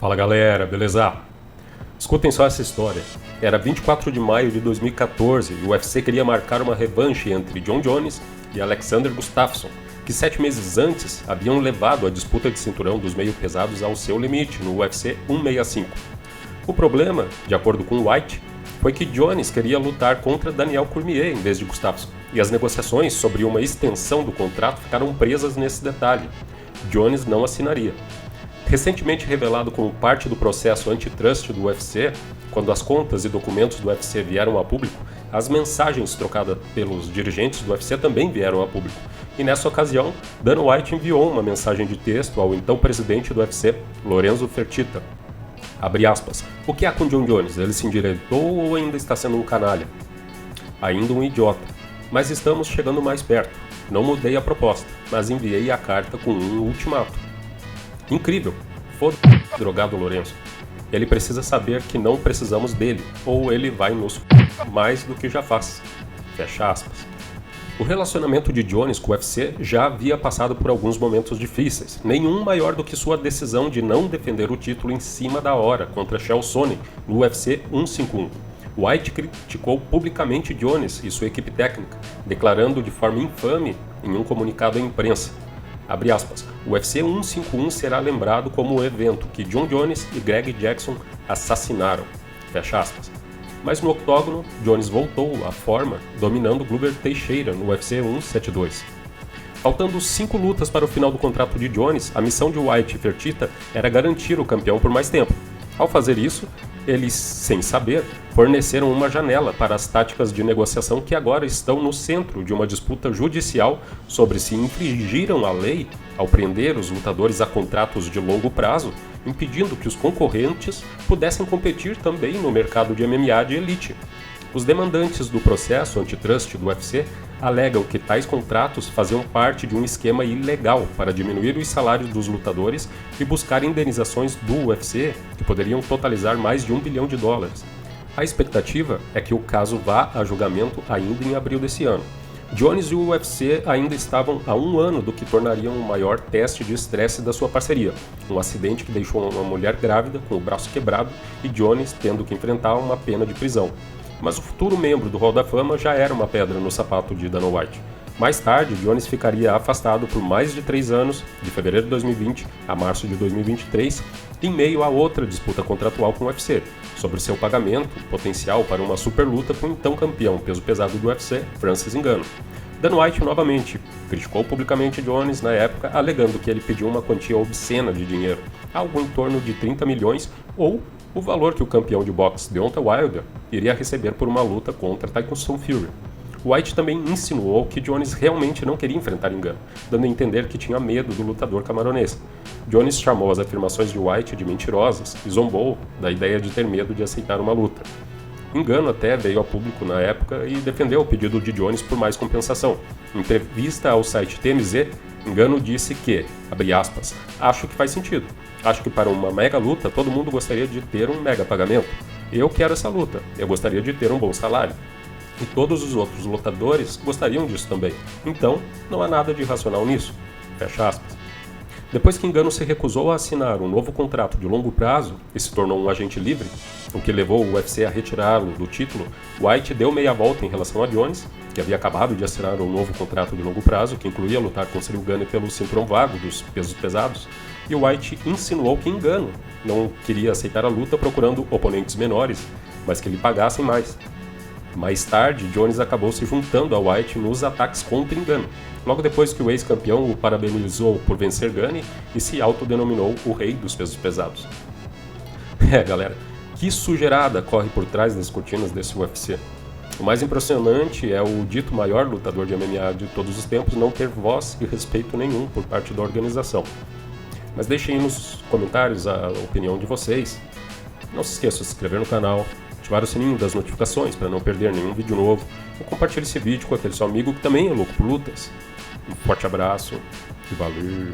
Fala galera, beleza? Escutem só essa história. Era 24 de maio de 2014 e o UFC queria marcar uma revanche entre Jon Jones e Alexander Gustafsson, que 7 meses antes haviam levado a disputa de cinturão dos meio-pesados ao seu limite no UFC 165. O problema, de acordo com White, foi que Jones queria lutar contra Daniel Cormier em vez de Gustafsson, e as negociações sobre uma extensão do contrato ficaram presas nesse detalhe. Jones não assinaria. Recentemente revelado como parte do processo antitrust do UFC, quando as contas e documentos do UFC vieram a público, as mensagens trocadas pelos dirigentes do UFC também vieram a público. E nessa ocasião, Dana White enviou uma mensagem de texto ao então presidente do UFC, Lorenzo Fertitta. Abre aspas. O que há com Jon Jones? Ele se endireitou ou ainda está sendo um canalha? Ainda um idiota. Mas estamos chegando mais perto. Não mudei a proposta, mas enviei a carta com um ultimato. Incrível. Foda-se, drogado Lorenzo. Ele precisa saber que não precisamos dele, ou ele vai nos mais do que já faz. Fecha aspas. O relacionamento de Jones com o UFC já havia passado por alguns momentos difíceis, nenhum maior do que sua decisão de não defender o título em cima da hora contra Chael Sonnen no UFC 151. White criticou publicamente Jones e sua equipe técnica, declarando de forma infame em um comunicado à imprensa. Abre aspas, o UFC 151 será lembrado como o evento que Jon Jones e Greg Jackson assassinaram. Fecha aspas. Mas no octógono, Jones voltou à forma, dominando Glover Teixeira no UFC 172. Faltando 5 lutas para o final do contrato de Jones, a missão de White e Fertitta era garantir o campeão por mais tempo. Ao fazer isso, eles, sem saber, forneceram uma janela para as táticas de negociação que agora estão no centro de uma disputa judicial sobre se infringiram a lei ao prender os lutadores a contratos de longo prazo, impedindo que os concorrentes pudessem competir também no mercado de MMA de elite. Os demandantes do processo antitrust do UFC alegam que tais contratos faziam parte de um esquema ilegal para diminuir os salários dos lutadores e buscar indenizações do UFC que poderiam totalizar mais de $1 bilhão. A expectativa é que o caso vá a julgamento ainda em abril desse ano. Jones e o UFC ainda estavam a 1 ano do que tornariam o maior teste de estresse da sua parceria, um acidente que deixou uma mulher grávida com o braço quebrado e Jones tendo que enfrentar uma pena de prisão. Mas o futuro membro do Hall da Fama já era uma pedra no sapato de Dana White. Mais tarde, Jones ficaria afastado por mais de 3 anos, de fevereiro de 2020 a março de 2023, em meio a outra disputa contratual com o UFC, sobre seu pagamento potencial para uma superluta com o então campeão peso pesado do UFC, Francis Ngannou. Dana White novamente criticou publicamente Jones na época, alegando que ele pediu uma quantia obscena de dinheiro, algo em torno de 30 milhões ou o valor que o campeão de boxe Deontay Wilder iria receber por uma luta contra Tyson Fury. White também insinuou que Jones realmente não queria enfrentar Ngannou, dando a entender que tinha medo do lutador camaronês. Jones chamou as afirmações de White de mentirosas e zombou da ideia de ter medo de aceitar uma luta. Ngannou até veio a público na época e defendeu o pedido de Jones por mais compensação. Em entrevista ao site TMZ, Ngannou disse que, abre aspas, acho que faz sentido. Acho que para uma mega luta todo mundo gostaria de ter um mega pagamento. Eu quero essa luta, eu gostaria de ter um bom salário. E todos os outros lutadores gostariam disso também. Então, não há nada de irracional nisso. Fecha aspas. Depois que Ngannou se recusou a assinar um novo contrato de longo prazo e se tornou um agente livre, o que levou o UFC a retirá-lo do título, White deu meia volta em relação a Jones, que havia acabado de assinar um novo contrato de longo prazo que incluía lutar com Ciryl Gane pelo cinturão vago dos pesos pesados, e White insinuou que Ngannou não queria aceitar a luta procurando oponentes menores, mas que lhe pagassem mais. Mais tarde, Jones acabou se juntando a White nos ataques contra Ngannou, logo depois que o ex-campeão o parabenizou por vencer Gane e se autodenominou o rei dos pesos pesados. Galera, que sujeirada corre por trás das cortinas desse UFC. O mais impressionante é o dito maior lutador de MMA de todos os tempos não ter voz e respeito nenhum por parte da organização. Mas deixem aí nos comentários a opinião de vocês. Não se esqueça de se inscrever no canal, ativar o sininho das notificações para não perder nenhum vídeo novo, ou compartilhe esse vídeo com aquele seu amigo que também é louco por lutas. Um forte abraço e valeu!